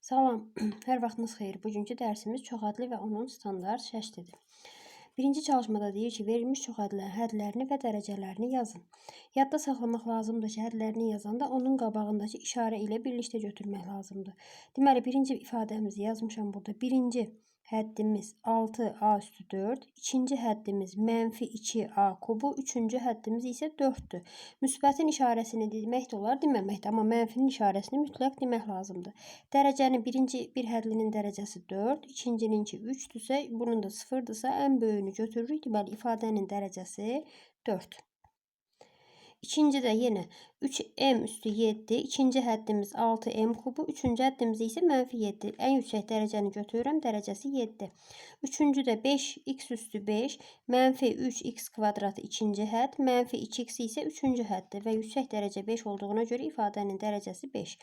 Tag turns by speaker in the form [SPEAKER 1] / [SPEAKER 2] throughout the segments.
[SPEAKER 1] Salam, hər vaxtınız xeyir. Bugünkü dərsimiz çoxadlı və onun standart şəklidir. Birinci çalışmada deyir ki, verilmiş çoxadlının hədlərini və dərəcələrini yazın. Yadda saxlamaq lazımdır ki, hədlərini yazanda onun qabağındakı işarə ilə birlikdə götürmək lazımdır. Deməli, birinci ifadəmizi yazmışam burada. Birinci həddimiz 6a üstü 4, ikinci həddimiz -2a kubu, üçüncü həddimiz isə 4'dür. Müsbətin işarəsini demək də olar, deməmək də, amma mənfinin işarəsini mütləq demək lazımdır. Dərəcəni birinci bir hədlinin dərəcəsi 4, ikincininki 3-dürsə, bunun da 0-dırsa, ən böyüyünü götürürük. Deməli, ifadənin dərəcəsi 4. İkinci də yenə 3m üstü 7, ikinci həddimiz 6m kubu, üçüncü həddimiz isə -7. Ən yüksək dərəcəni götürürəm, dərəcəsi 7. Üçüncü də 5x üstü 5, -3x kvadratı ikinci hədd, -2x isə üçüncü həddir və yüksək dərəcə 5 olduğuna görə ifadənin dərəcəsi 5.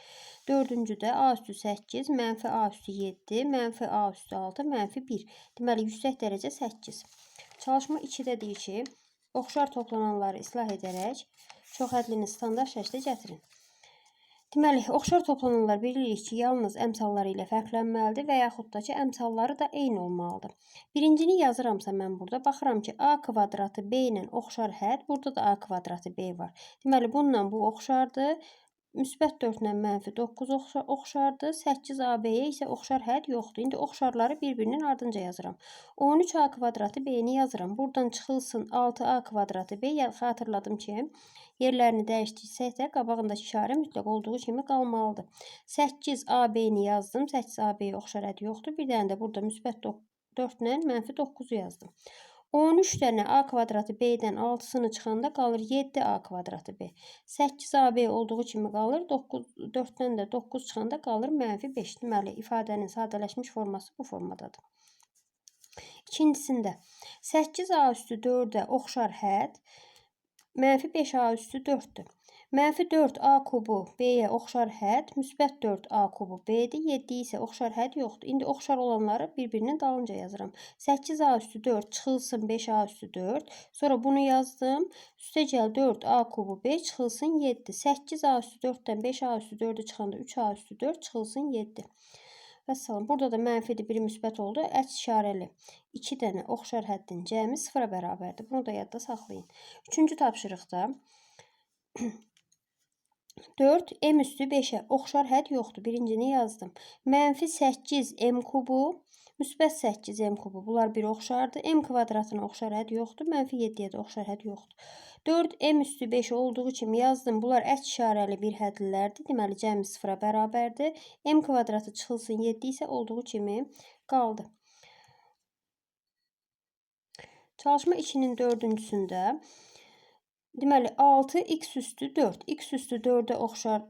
[SPEAKER 1] Dördüncü də a üstü 8, -a üstü 7, -a üstü 6, -1. Deməli, yüksək dərəcə 8. Çalışma 2-də deyir ki, oxşar toplananları islah edərək çoxhədlini standart şəklə gətirin. Deməli, oxşar toplananlar bilirik ki, yalnız əmsalları ilə fərqlənməlidir və yaxud da ki, əmsalları da eyni olmalıdır. Birincini yazıramsa mən burada, baxıram ki, a kvadratı b ilə oxşar hədd, burada da a kvadratı b var. Deməli, bununla bu oxşardır. Müsbət 4 ilə -9 oxşardır. 8AB-yə isə oxşar hədd yoxdur. İndi oxşarları bir-birinin ardınca yazıram. 13a kvadratı b-ni yazıram. Buradan çıxılsın 6a kvadratı b. Xatırladım ki, yerlərini dəyişdirsək də qabağındakı işarə mütləq olduğu kimi qalmalıdır. 8AB-ni yazdım. 8AB-yə oxşar hədd yoxdur. Bir dənə də burada müsbət 4 ilə -9'u yazdım. 13 dənə a kvadratı b-dən 6'sını çıxanda qalır 7a kvadratı b. 8ab olduğu kimi qalır. 4'dən də 9 çıxanda qalır -5. Deməli, ifadənin sadələşmiş forması bu formadadır. İkincisində 8a üstü 4'ə oxşar hədd -5a üstü 4'dür. -4a kubu b-yə oxşar hədd müsbət 4a kubu b-dir. 7 isə oxşar hədd yoxdur. İndi oxşar olanları bir-birinin dalınca yazıram. 8a üstü 4 çıxılsın 5a üstü 4. Sonra bunu yazdım. Üstəgəl 4a kubu b çıxılsın 7. 8a üstü 4'dən 5a üstü 4'ü çıxanda 3a üstü 4 çıxılsın 7. Vəssalam. Burada da mənfidir, biri müsbət oldu. Əks işarəli 2 dənə oxşar həddin cəmi 0-a bərabərdir. Bunu da yadda saxlayın. Üçüncü tapşırıqda 4 m üstü 5'ə oxşar hədd yoxdur. Birincini yazdım. -8m kubu, müsbət 8m kubu. Bunlar bir oxşardır. M kvadratına oxşar hədd yoxdur. -7'yə də oxşar hədd yoxdur. 4m üstü 5 olduğu kimi yazdım. Bunlar əks işarəli bir hədlilərdir. Deməli, cəmi 0-a bərabərdir. M kvadratı çıxılsın 7 isə olduğu kimi qaldı. Çalışma 2'nin dördüncüsündə deməli, 6x üstü 4. X üstü 4'ə oxşar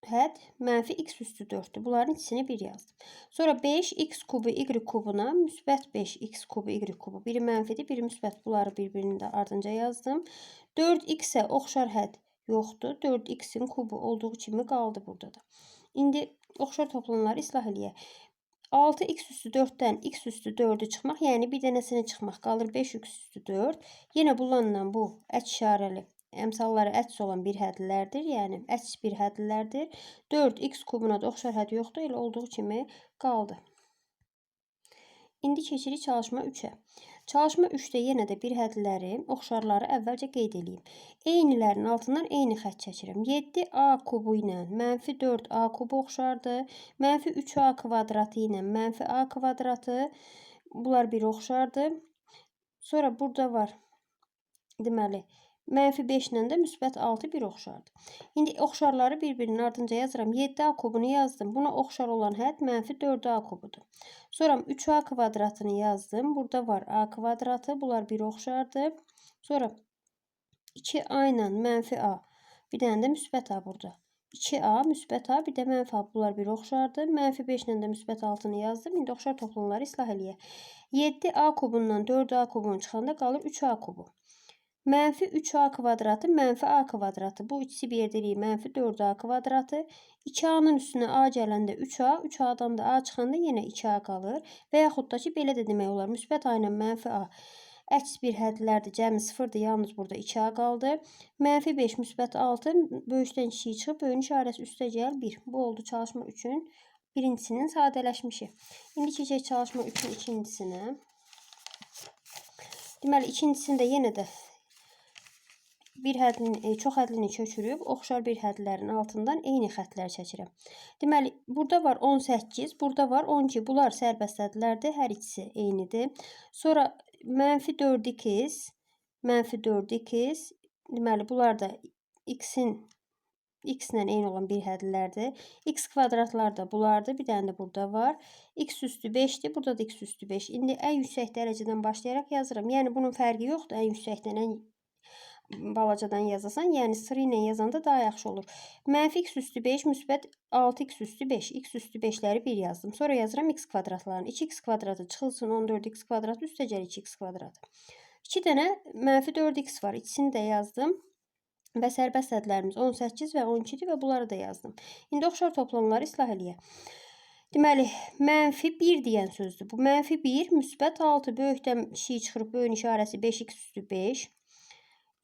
[SPEAKER 1] hədd -x üstü 4'dür. Bunların ikisini bir yazdım. Sonra 5x kubu y kubuna müsbət 5x kubu y kubu. Biri mənfidir, biri müsbət. Bunları bir-birinin də ardınca yazdım. 4x-ə oxşar hədd yoxdur. 4x'in kubu olduğu kimi qaldı burada da. İndi oxşar toplananları islah eləyək. 6x üstü 4'dən x üstü 4'ü çıxmaq, yəni bir dənəsini çıxmaq qalır 5x üstü 4. Yenə bununla bu əks işarəli əmsalları əks olan bir hədlilərdir, yəni əks bir hədlilərdir. 4x kubuna da oxşar hədd yoxdur, elə olduğu kimi qaldı. İndi keçirik çalışma 3'ə. Çalışma 3'də yenə də bir hədləri, oxşarları əvvəlcə qeyd edeyim. Eynilərin altından eyni xətt çəkirəm. 7a kubu ilə -4a kubu oxşardır. -3a kvadratı ilə -a kvadratı. Bunlar bir oxşardır. Sonra burada var. Deməli, -5 ilə də müsbət 6 bir oxşardır. İndi oxşarları bir-birinin ardınca yazıram. 7a kubunu yazdım. Buna oxşar olan hədd -4a kubudur. Sonra 3a kvadratını yazdım. Burada var a kvadratı. Bunlar bir oxşardır. Sonra 2a ilə -a. Bir dənə də müsbət a burada. 2a, müsbət a, bir də -a. Bunlar bir oxşardır. -5 ilə də müsbət 6'nı yazdım. İndi oxşar toplananları islah eləyək. 7a kubundan 4a kubunu çıxanda qalır 3a kubu. -3a kvadratı, -a kvadratı. Bu ikisi bir yerdə eləyir. -4a kvadratı. 2a'nın üstünə a gələndə 3a, 3a'dan da a çıxanda yenə 2a qalır. Və yaxud da ki, belə də demək olar. Müsbət a ilə -a əks bir hədlərdir. Cəmi 0'dır. Yalnız burada 2a qaldı. -5 müsbət 6 böyükdən kiçiyi çıxıb. Böyüyün işarəsi üstə gəl 1. Bu oldu çalışma 3'ün birincisinin sadələşmişi. İndi keçək çalışma 3-ün ikincisinə. Deməli, ikincisində yenə də bir hədlini, çox hədlini köçürüb, oxşar bir hədlərin altından eyni xətlər çəkirəm. Deməli, burada var 18, burada var 12. Bunlar sərbəst hədlərdir, hər ikisi eynidir. Sonra -4x, -4x, deməli, bunlar da x-in x ilə eyni olan bir hədlərdir. X kvadratlar da bunlardır. Bir dənə də burada var. X üstü 5'dir. Burada da x üstü 5. İndi ən yüksək dərəcədən başlayaraq yazıram. Yəni bunun fərqi yoxdur. Ən yüksəkdən ən balacadan yazasan. Yəni sıra ilə yazanda daha yaxşı olur. -x üstü 5 müsbət 6x üstü 5. X üstü 5'ləri 1 yazdım. Sonra yazıram x kvadratlarını. 2x kvadratı çıxılsın 14x kvadratı üstəcəl 2x kvadratı. 2 dənə -4x var. İkisini də yazdım. Və sərbəst hədlərimiz 18 və 12-dir və bunları da yazdım. İndi oxşar toplamları islah eləyək. Deməli, -1 deyən sözdür. Bu -1, müsbət 6 böyükdən kiçik çıxırıb böyün işarəsi 5x üstü 5.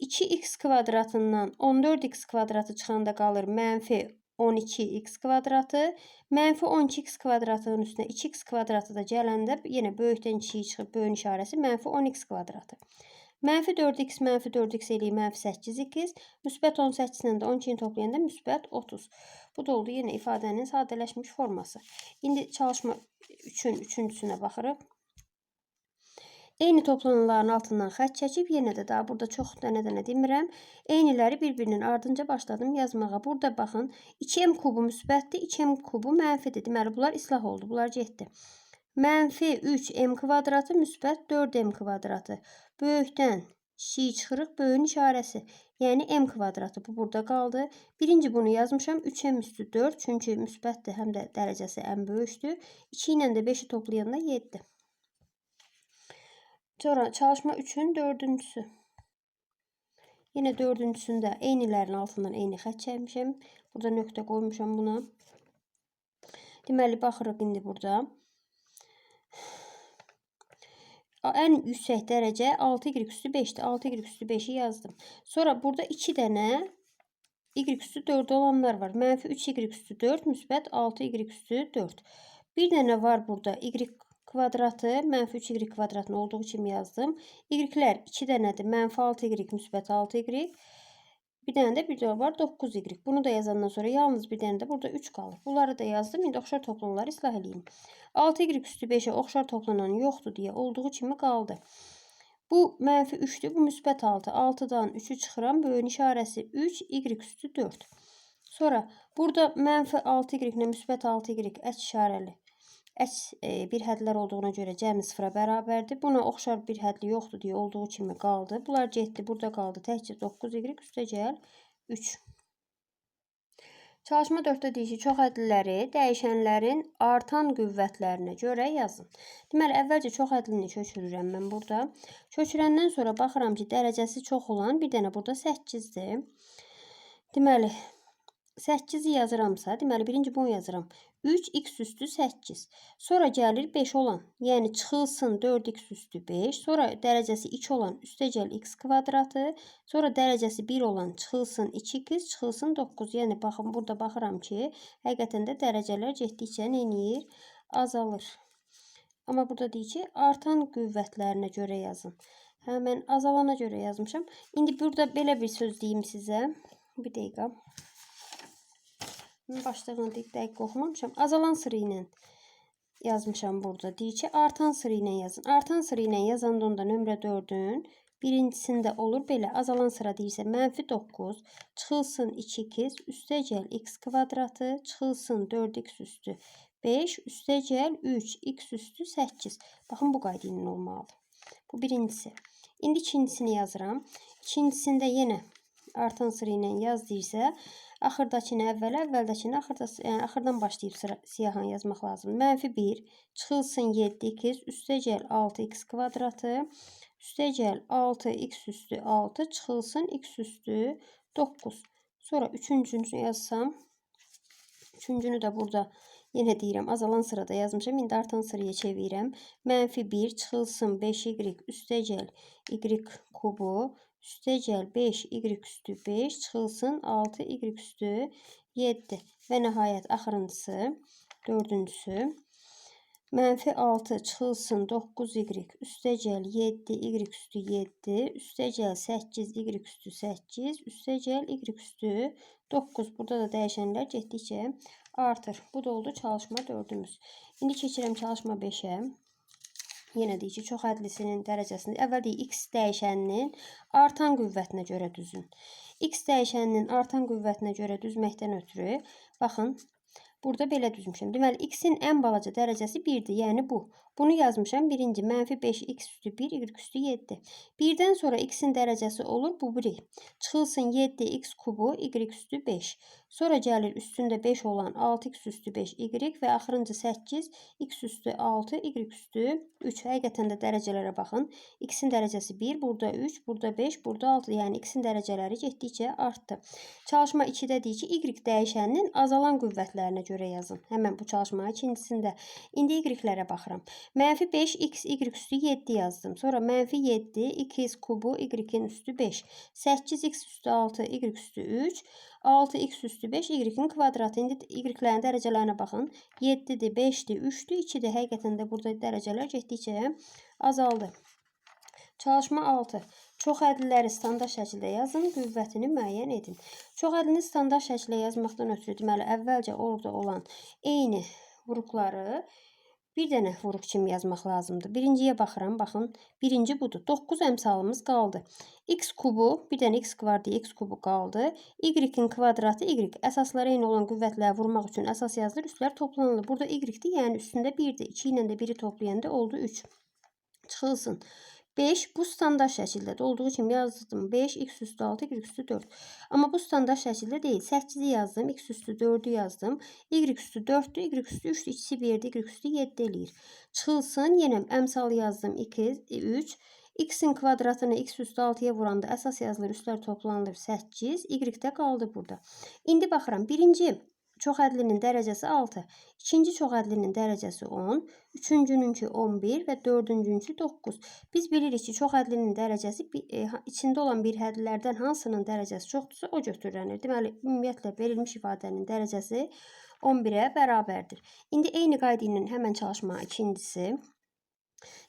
[SPEAKER 1] 2x kvadratından 14x kvadratı çıxanda qalır -12x kvadratı. -12x kvadratının üstünə 2x kvadratı da gələndə yenə böyükdən kiçik çıxıb böyün işarəsi -10x kvadratı. -4x, -4x eləyir -8x. Müsbət 18 ilə də 12-ni toplayanda müsbət 30. Bu da oldu yenə ifadənin sadələşmiş forması. İndi çalışma 3-ün üçüncüsünə baxırıq. Eyni toplananların altından xətt çəkib, yenə də daha burada çox dənə-dənə demirəm. Eyniləri bir-birinin ardınca başladım yazmağa. Burada baxın, 2m kubu müsbətdir, 2m kubu mənfidir. Deməli, bunlar islah oldu, bunlar getdi. -3m kvadratı müsbət 4m kvadratı. Böyükdən kiçik çıxırıq, böyün işarəsi. Yəni m kvadratı bu burada qaldı. Birinci bunu yazmışam 3m üstü 4. Çünki müsbətdir, həm də dərəcəsi ən böyükdür. 2 ilə də 5-i toplayanda 7. Sonra çalışma 3-ün dördüncüsü. Yenə dördüncüsündə eynilərin altından eyni xətt çəkmişəm. Burada nöqtə qoymuşam buna. Deməli, baxırıq indi burada. Ən yüksək dərəcə 6y üstü 5'dir. 6y üstü 5'i yazdım. Sonra burada 2 dənə y üstü 4 olanlar var. -3y üstü 4, müsbət 6y üstü 4. Bir dənə var burada y kvadratı, -3y kvadratını olduğu kimi yazdım. Y'lər 2 dənədir. -6y, müsbət 6y. Bir dənə də bir var 9y. Bunu da yazandan sonra yalnız bir dənə də burada 3 qalır. Bunları da yazdım. İndi oxşar toplamları islah edeyim. 6y üstü 5'e oxşar toplanan yoxdur deyə olduğu kimi qaldı. Bu -3'dür. Bu müsbət 6. 6'dan 3'ü çıxıram. Böyün işarəsi 3, y üstü 4. Sonra burada -6y ilə müsbət 6y əks işarəli. Əks bir hədlər olduğuna görə cəmi sıfıra bərabərdir. Buna oxşar bir hədli yoxdur deyə olduğu kimi qaldı. Bunlar getdi, burada qaldı. Təkcə 9y üstəcəl 3. Çalışma 4-də deyir ki, çox hədliləri dəyişənlərin artan qüvvətlərinə görə yazın. Deməli, əvvəlcə çox hədlini köçürürəm mən burada. Köçürəndən sonra baxıram ki, dərəcəsi çox olan bir dənə burada 8'dir. Deməli, 8'i yazıramsa, deməli, birinci bunu yazıram. 3x üstü 8. Sonra gəlir 5 olan, yəni çıxılsın 4x üstü 5. Sonra dərəcəsi 2 olan üstəcəl x kvadratı. Sonra dərəcəsi 1 olan çıxılsın 2x, çıxılsın 9. Yəni, baxın, burada baxıram ki, həqiqətən də dərəcələr getdikcə neyir? Azalır. Amma burada deyir ki, artan qüvvətlərinə görə yazın. Hə, mən azalana görə yazmışam. İndi burada belə bir söz deyim sizə. Bir dəqiqə. Başlığını dəqiq oxumamışam. Azalan sıra ilə yazmışam burada. Deyir ki, artan sıra ilə yazın. Artan sıra ilə yazanda onda nömrə 4'ün birincisində olur belə. Azalan sıra deyirsə -9, çıxılsın 2x, üstəcəl x kvadratı, çıxılsın 4x üstü 5, üstəcəl 3, x üstü 8. Baxın, bu qayda ilə olmalıdır. Bu birincisi. İndi ikincisini yazıram. İkincisində yenə artan sıra ilə yaz deyirsə, axırdakını əvvələ, əvvəldəkini axırdan başlayıb siyahını yazmaq lazım. -1, çıxılsın 7x, üstəcəl 6x kvadratı, üstəcəl 6x üstü 6, çıxılsın x üstü 9. Sonra üçüncünü yazsam, üçüncünü də burada yenə deyirəm, azalan sırada yazmışam. İndi artan sıraya çevirəm. -1, çıxılsın 5y, üstəcəl y kubu, üstəcəl 5y üstü 5, çıxılsın 6y üstü 7. Və nəhayət axırıncısı Dördüncüsü. Mənfi 6 çıxılsın 9y üstəgəl 7y üstü 7 üstəgəl 8y üstü 8 üstəgəl y üstü 9. Burada da dəyişənlər getdikcə artır. Bu da oldu çalışma 4'ümüz. İndi keçirəm çalışma 5'ə. Yenə deyir ki, çox ədlisinin dərəcəsində əvvəl deyir x dəyişəninin artan qüvvətinə görə düzün. X dəyişəninin artan qüvvətinə görə düzməkdən ötürü baxın. Burada belə düzmüşəm. Deməli, x-in ən balaca dərəcəsi 1'dir. Yəni bu. Bunu yazmışam. Birinci mənfi 5 x üstü 1 y üstü 7. Birdən sonra x-in dərəcəsi olur bu 1. Çıxılsın 7 x kubu y üstü 5. Sonra gəlir üstündə 5 olan 6x üstü 5 y və axırıncı 8 x üstü 6 y üstü 3. Həqiqətən də dərəcələrə baxın. X-in dərəcəsi 1, burada 3, burada 5, burada 6. Yəni x-in dərəcələri getdikcə artdı. Çalışma 2-də deyir ki, y dəyişəninin azalan qüvvətlərinə görə yazın. Həmən bu çalışma ikincisində. İndi y-lərə baxıram. Mənfi 5x y üstü 7 yazdım. Sonra mənfi 7 2x kubu y-in üstü 5. 8x üstü 6 y üstü 3. 6x üstü 5 y-in kvadratı. İndi y-lərin dərəcələrinə baxın. 7'dir, 5'dir, 3'dür, 2'dir. Həqiqətən də burada dərəcələr getdikcə azaldı. Çalışma 6. Çox ədliləri standart şəkildə yazın, qüvvətini müəyyən edin. Çox ədlini standart şəkildə yazmaqdan ötürü deməli əvvəlcə orada olan eyni vuruqları bir dənə vuruq kimi yazmaq lazımdır. Birinciyə baxıram, baxın. Birinci budur. 9 əmsalımız qaldı. X kubu, bir dənə x var deyə x kubu qaldı. Y-in kvadratı y. Əsaslara eyni olan qüvvətləri vurmaq üçün əsas yazılır, üstlər toplanılır. Burada y-dir, yəni üstündə 1'dir. 2 ilə də 1'i toplayanda oldu 3. Çıxılsın. 5 bu standart şəkildədir. Olduğu kimi yazdım. 5 x üstü 6 y üstü 4. Amma bu standart şəkildə deyil. 8'i yazdım. X üstü 4'ü yazdım. Y üstü 4'dür. Y üstü 3'dür. İkisi 1'dir. Y üstü 7 eləyir. Çıxılsın. Yenə əmsal yazdım. 2, 3. X-in kvadratını x üstü 6'ya vuranda əsas yazılır. Üstlər toplanılır. 8. Y də qaldı burada. İndi baxıram. Birinci çox ədlinin dərəcəsi 6. İkinci çox ədlinin dərəcəsi 10. Üçüncününkü 11 və dördüncünkü 9. Biz bilirik ki, çox ədlinin dərəcəsi içində olan bir hədlərdən hansının dərəcəsi çoxdursa o götürülür. Deməli, ümumiyyətlə verilmiş ifadənin dərəcəsi 11'ə bərabərdir. İndi eyni qayda ilə həmən çalışma ikincisi.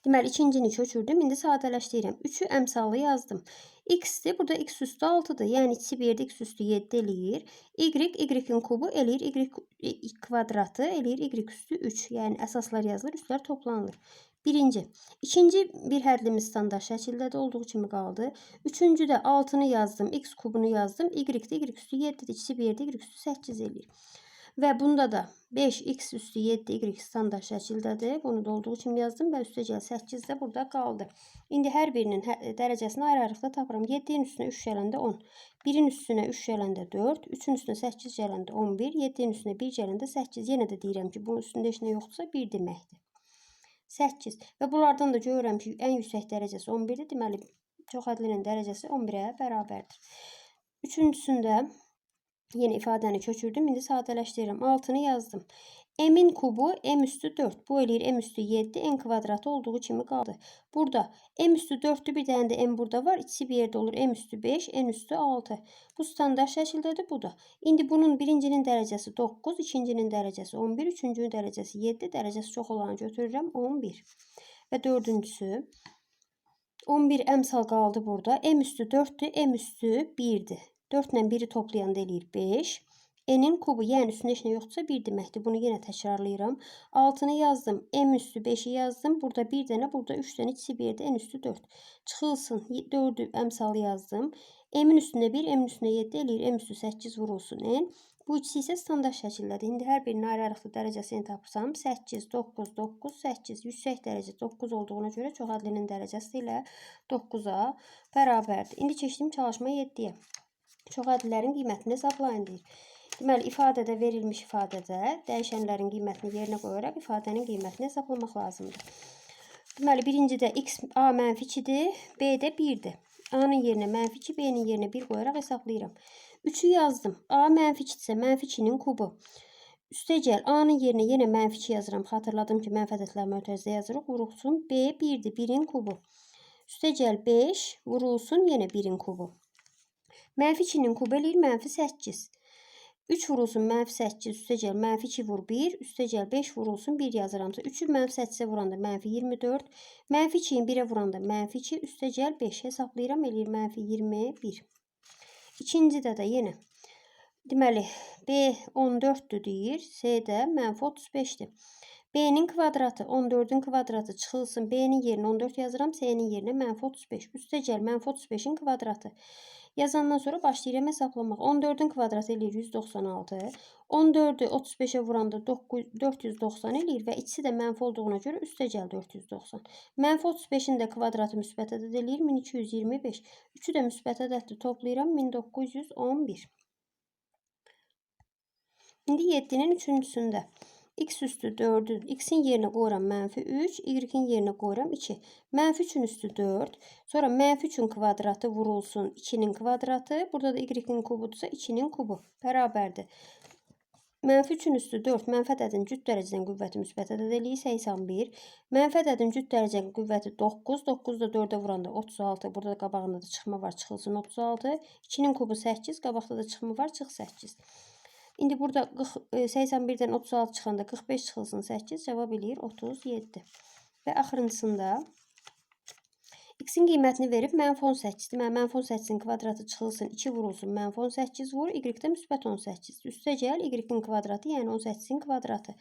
[SPEAKER 1] Deməli, ikincini köçürdüm. İndi sadələşdirirəm. 3'ü əmsalı yazdım. X'dir. Burada x üstü 6'dır. Yəni içi 1'dir. X üstü 7 eləyir. Y-in kubu eləyir. Y kvadratı eləyir. Y üstü 3. Yəni əsaslar yazılır. Üstlər toplanılır. Birinci. İkinci bir hədlimiz standart şəkildədir. Olduğu kimi qaldı. Üçüncüdə 6'nı yazdım. X kubunu yazdım. Y-dir. Y üstü 7'dir. İçi 1'dir. Y üstü 8 eləyir. Və bunda da 5x üstü 7 y standart şəkildədir. Bunu da olduğu kimi yazdım və üstəgəl 8 də burada qaldı. İndi hər birinin dərəcəsini ayrı-ayrılıqda tapıram. 7'nin üstünə 3 gələndə 10. 1'in üstünə 3 gələndə 4. 3'ün üstünə 8 gələndə 11. 7'nin üstünə 1 gələndə 8. Yenə də deyirəm ki, bunun üstündə heç nə yoxdursa 1 deməkdir. 8. Və bunlardan da görürəm ki, ən yüksək dərəcəsi 11'dir. Deməli, çox ədlinin dərəcəsi 11'ə bərabərdir. Üçüncüsündə yeni ifadəni köçürdüm. İndi sadələşdirirəm. 6'nı yazdım. M'in kubu M üstü 4. Bu eləyir M üstü 7. N kvadratı olduğu kimi qaldı. Burada M üstü 4'dür. Bir dənə də M burada var. İkisi bir yerdə olur. M üstü 5. N üstü 6. Bu standart şəkildədir. Bu da. İndi bunun birincinin dərəcəsi 9. İkincinin dərəcəsi 11. Üçüncünün dərəcəsi 7. Dərəcəsi çox olanı götürürəm. 11. Və dördüncüsü. 11 əmsal qaldı burada. M üstü 4'dür. M üstü 1'dir. 4 ilə 1'i toplayanda eləyir 5. N'in kubu, yəni üstündə heç nə yoxdursa 1 deməkdir. Bunu yenə təkrarlayıram. 6'nı yazdım. M üstü 5'i yazdım. Burada 1 dənə, burada 3 dənə, ikisi 1'dir. N üstü 4. Çıxılsın. 4'ü əmsal yazdım. M'in üstündə 1, M'in üstündə 7 eləyir. M üstü 8 vurulsun N. Bu ikisi isə standart şəkildədir. İndi hər birinin ayrı-ayrılıqda dərəcəsini tapırsam 8, 9, 9, 8. Yüksək dərəcə 9 olduğuna görə çox ədlinin dərəcəsi ilə 9'a bərabərdir. İndi keçdim çalışma 7'yə. Çox ədlilərin qiymətini hesablayın deyir. Deməli, ifadədə verilmiş ifadədə dəyişənlərin qiymətini yerinə qoyaraq ifadənin qiymətini hesablamaq lazımdır. Deməli, birincidə x a mənfi 2'dir, b də 1'dir. A-nın yerinə mənfi 2, b-nin yerinə 1 qoyaraq hesablayıram. 3'ü yazdım. A mənfi 2'dirsə mənfi 2'nin kubu. Üstəgəl A-nın yerinə yenə mənfi 2 yazıram. Xatırladım ki, mənfi ədədlər mötərizədə yazırıq. Vurulsun b 1'dir, 1'in kubu. Üstəgəl 5 vurulsun yenə 1'in kubu. Mənfi 2'nin kubu eləyir mənfi 8. 3 vurulsun mənfi 8 üstəgəl mənfi 2 vur 1 üstəgəl 5 vurulsun 1 yazıramsa 3-ü mənfi 8-ə vuranda mənfi 24 mənfi 2-yi 1-ə vuranda mənfi 2 üstəgəl 5 hesablayıram eləyir mənfi 21. İkincidə də yenə deməli B 14'dür deyir, C də mənfi 35'dir. B'nin kvadratı 14'ün kvadratı çıxılsın. B'nin yerinə 14 yazıram. C'nin yerinə mənfi 35. Üstəgəl mənfi 35'in kvadratı. Yazandan sonra başlayıram hesaplamaq. 14'ün kvadratı eləyir 196. 14'ü 35'e vuranda 490 eləyir və ikisi də mənfi olduğuna görə üstəgəl 490. Mənfi 35'in də kvadratı müsbət ədəd eləyir 1225. 3'ü də müsbət ədəddir. Toplayıram 1911. İndi 7'nin üçüncüsündə. X üstü 4'ün, x'in yerine qoyuram mənfi 3, y'in yerine qoyuram 2. Mənfi 3'ün üstü 4. Sonra mənfi 3'ün kvadratı vurulsun 2'nin kvadratı. Burada da y'in kubudursa 2'nin kubu. Bərabərdir. Mənfi 3'ün üstü 4. Mənfi ədədin cüt dərəcədən qüvvəti müsbət ədəd eləyir 81. Mənfi ədədin cüt dərəcədən qüvvəti 9. 9 da 4'ə vuranda 36. Burada da qabağında da çıxma var, çıxılsın 36. 2'nin kubu 8. Qabaqda da çıxma var, çıx 8. İndi burada 81'dən 36 çıxanda 45 çıxılsın 8 cavab eləyir 37. Və axırıncısında x'in qiymətini verib mənfi 18. Deməli mənfi 18'in kvadratı çıxılsın 2 vurulsun mənfi 18 vur. Y-də müsbət 18. Üstəgəl y'in kvadratı, yəni 18'in kvadratı.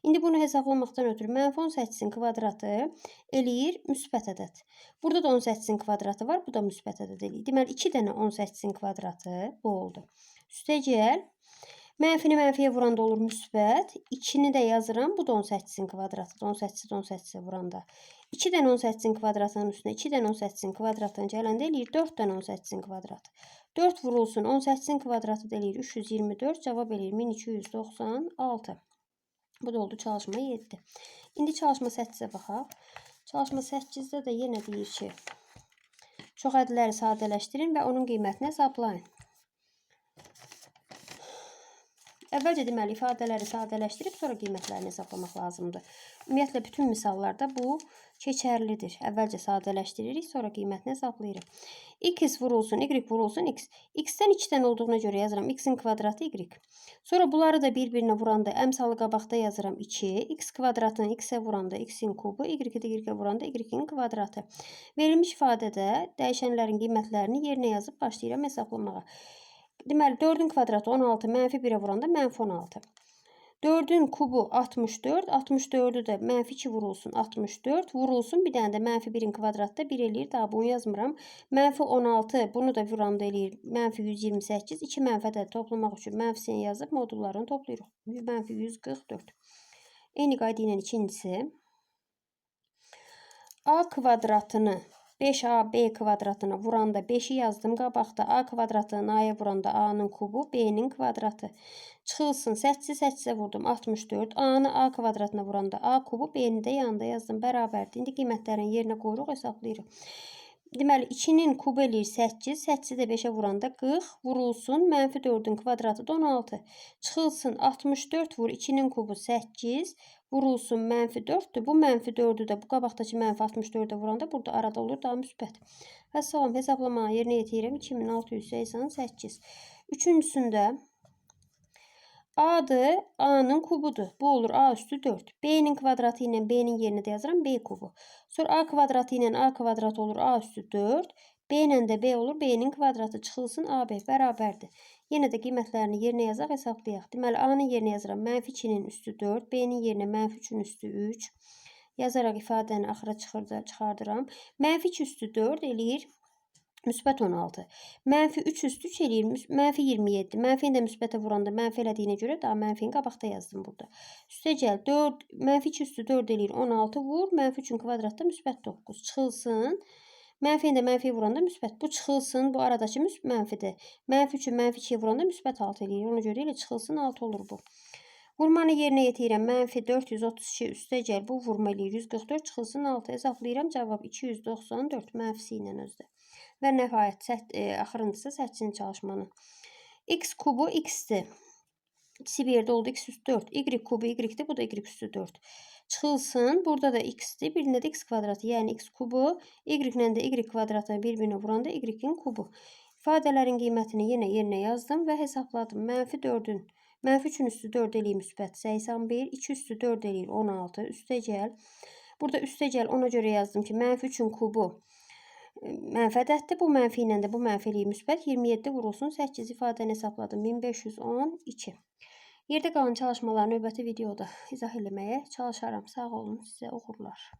[SPEAKER 1] İndi bunu hesablamaqdan ötürü mənfi 18'in kvadratı eləyir müsbət ədəd. Burada da 18'in kvadratı var, bu da müsbət ədəd eləyir. Deməli 2 dənə 18'in kvadratı bu oldu. Üstəgəl mənfini mənfiyə vuranda olur müsbət. 2'ni də yazıram. Bu da 18'in kvadratı. 18'i 18'ə vuranda. 2 dənə 18'in kvadratının üstünə 2 dənə 18'in kvadratını gələndə eləyir 4 dənə 18'in kvadratı. 4 vurulsun 18'in kvadratı da eləyir 324. Cavab eləyir 1296. Bu da oldu çalışma 7. İndi çalışma 8'ə baxaq. Çalışma 8'də də yenə deyir ki, çox ədləri sadələşdirin və onun qiymətini hesablayın. Əvvəlcə deməli ifadələri sadələşdirib sonra qiymətlərini hesablamaq lazımdır. Ümumiyyətlə bütün misallarda bu keçərlidir. Əvvəlcə sadələşdiririk, sonra qiymətini hesablayırıq. X vurulsun, y vurulsun x. X-dən 2 dənə olduğuna görə yazıram x-in kvadratı y. Sonra bunları da bir-birinə vuranda əmsalı qabaqda yazıram 2. X kvadratını x-ə vuranda x-in kubu, y-də y-ə vuranda y-in kvadratı. Verilmiş ifadədə dəyişənlərin qiymətlərini yerinə yazıb başlayıram hesablamağa. Deməli 4'ün kvadratı 16, mənfi 1'ə vuranda mənfi 16. 4'ün kubu 64, 64'ü də mənfi 2 vurulsun 64, vurulsun bir dənə də mənfi 1'in kvadratı da 1 eləyir. Daha bunu yazmıram. Mənfi 16, bunu da vuranda eləyir mənfi 128. 2 mənfi ədədi toplamaq üçün mənfisini yazıb modullarını toplayırıq. Mənfi 144. Eyni qayda ilə ikincisi. A kvadratını 5AB kvadratına vuranda 5'i yazdım qabaqda. A kvadratını A'ya vuranda A'nın kubu, B'nin kvadratı. Çıxılsın 8'i 8'ə vurdum 64. A'nı A kvadratına vuranda A kubu, B'ni də yanında yazdım. Bərabərdir. İndi qiymətlərin yerinə qoyuruq, hesablayırıq. Deməli 2'nin kubu eləyir 8. 8'i də 5'ə vuranda 40. Vurulsun mənfi 4'ün kvadratı da 16. Çıxılsın 64 vur 2'nin kubu 8. Vurulsun mənfi 4'dür. Bu mənfi 4'ü də bu qabaqdakı mənfi 64'ə vuranda burada arada olur daha müsbət. Vəssalam, hesablamağı yerinə yetirirəm 2688. Üçüncüsündə A'dır, A'nın kubudur. Bu olur A üstü 4. B'nin kvadratı ilə B'nin yerinə də yazıram B kubu. Sonra A kvadratı ilə A kvadratı olur A üstü 4. B ilə də B olur B'nin kvadratı, çıxılsın AB bərabərdir. Yenə də qiymətlərini yerinə yazaq, hesablayaq. Deməli A'nın yerinə yazıram mənfi 2'nin üstü 4. B'nin yerinə mənfi 3'ün üstü 3. Yazaraq ifadəni axıra çıxardıram. Mənfi 2 üstü 4 eləyir müsbət 16. Mənfi 3 üstü 3 eləyir mənfi 27. Mənfini də müsbətə vuranda mənfi elədiyinə görə daha mənfini qabaqda yazdım burada. Üstəgəl 4, mənfi 2 üstü 4 eləyir 16 vur. Mənfi 3'ün kvadratda müsbət 9. Çıxılsın. Mənfini də mənfiyə vuranda müsbət. Bu çıxılsın. Bu aradakı mənfidir. Mənfi 3'ü mənfi 2'yə vuranda müsbət 6 eləyir. Ona görə elə çıxılsın 6 olur bu. Vurmanı yerinə yetirirəm. Mənfi 432 üstəgəl bu vurma eləyir 144, çıxılsın 6. Hesablayıram. Cavab 294 mənfisi ilə özdə. Və nəhayət axırıncısı 8-ci çalışmanın. X kubu x'dir. İkisi bir yerdə oldu x üstü 4. Y kubu y'dir. Bu da y üstü 4. Çıxılsın. Burada da x'dir. Birində də x kvadratı, yəni x kubu. Y ilə də y kvadratını bir-birinə vuranda y'in kubu. İfadələrin qiymətini yenə yerinə yazdım və hesabladım. Mənfi 4'ün Mənfi 3-ün üstü 4 eləyir müsbət 81. 2 üstü 4 eləyir 16. Üstəgəl. Burada üstəgəl ona görə yazdım ki, mənfi 3-ün kubu mənfi ədəddir. Bu mənfi ilə də bu mənfi eləyir müsbət 27 vurulsun 8 ifadəni hesabladım. 1512. Yerdə qalan çalışmaları növbəti videoda izah eləməyə çalışaram. Sağ olun, sizə uğurlar.